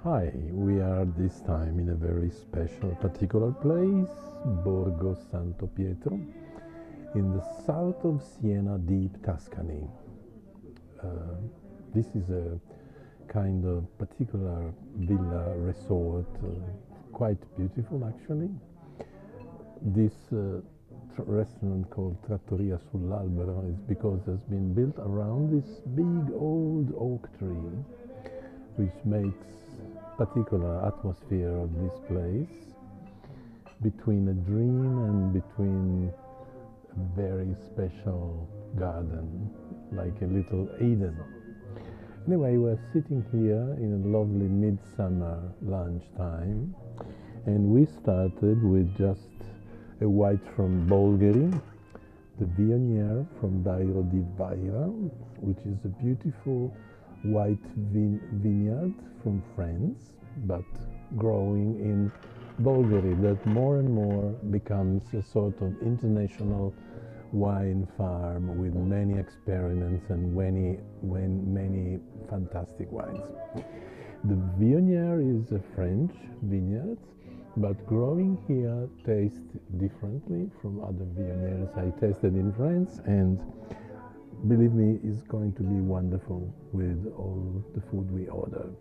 Hi, we are this time in a very special, particular place, Borgo Santo Pietro, in the south of Siena, deep Tuscany. This is a kind of particular villa resort, quite beautiful actually. This restaurant called Trattoria sull'Albero is because it's been built around this big old oak tree, which makes particular atmosphere of this place, between a dream and between a very special garden, like a little Eden. Anyway, we're sitting here in a lovely midsummer lunchtime, and we started with just a white from Bulgari, the Viognier from Dairo di Vaira, which is a beautiful white vineyard from France, but growing in Bulgari, that more and more becomes a sort of international wine farm with many experiments and many fantastic wines. The Viognier is a French vineyard, but growing here tastes differently from other Viogniers I tasted in France, and believe me, it's going to be wonderful with all the food we ordered.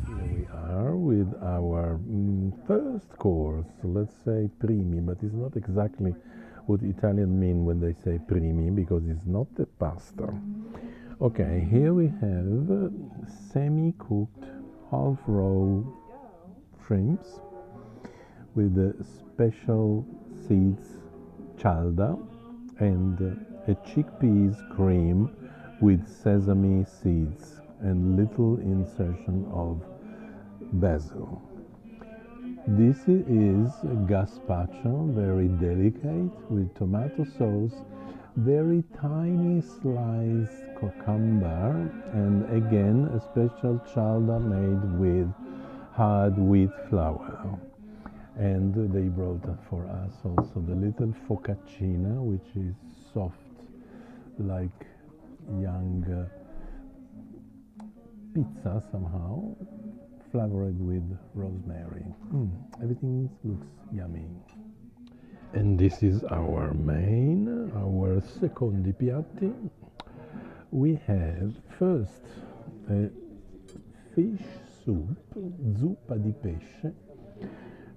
Here we are with our first course, let's say primi, but it's not exactly what Italians mean when they say primi, because it's not a pasta. Okay, here we have semi-cooked half-raw shrimps with the special seeds cialda and a chickpeas cream with sesame seeds and little insertion of basil. This is gazpacho, very delicate, with tomato sauce, very tiny sliced cucumber, and again a special cialda made with hard wheat flour. And they brought for us also the little focaccina, which is soft like young pizza somehow, flavored with rosemary. Everything looks yummy. And this is our main, our secondi piatti. We have first a fish soup, zuppa di pesce,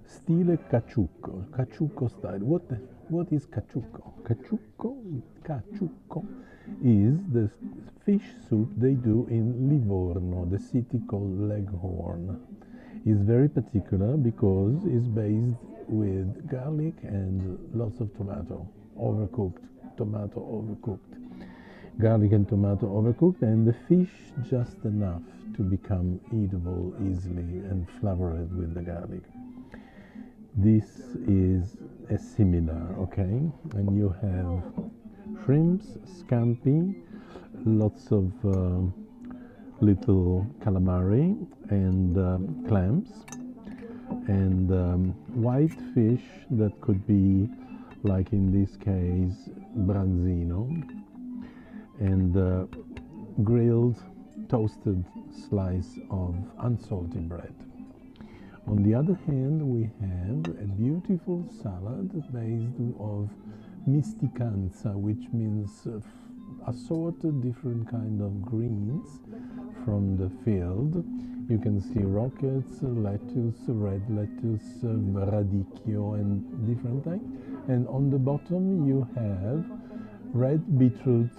stile caciucco style. What is caciucco? Caciucco is the fish soup they do in Livorno, the city called Leghorn. It's very particular because it's based with garlic and lots of tomato overcooked, garlic and tomato overcooked, and the fish just enough to become eatable easily and flavored with the garlic. This is a similar, okay? And you have shrimps, scampi, lots of little calamari and clams, and white fish that could be, like in this case, branzino, and grilled, toasted slice of unsalted bread. On the other hand, we have a beautiful salad based of misticanza, which means assorted different kind of greens from the field. You can see rockets, lettuce, red lettuce, radicchio, and different things. And on the bottom you have red beetroot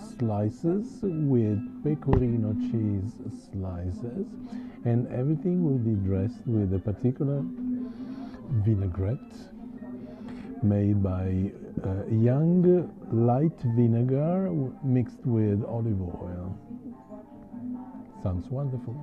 slices with pecorino cheese slices, and everything will be dressed with a particular vinaigrette made by young light vinegar mixed with olive oil. Sounds wonderful.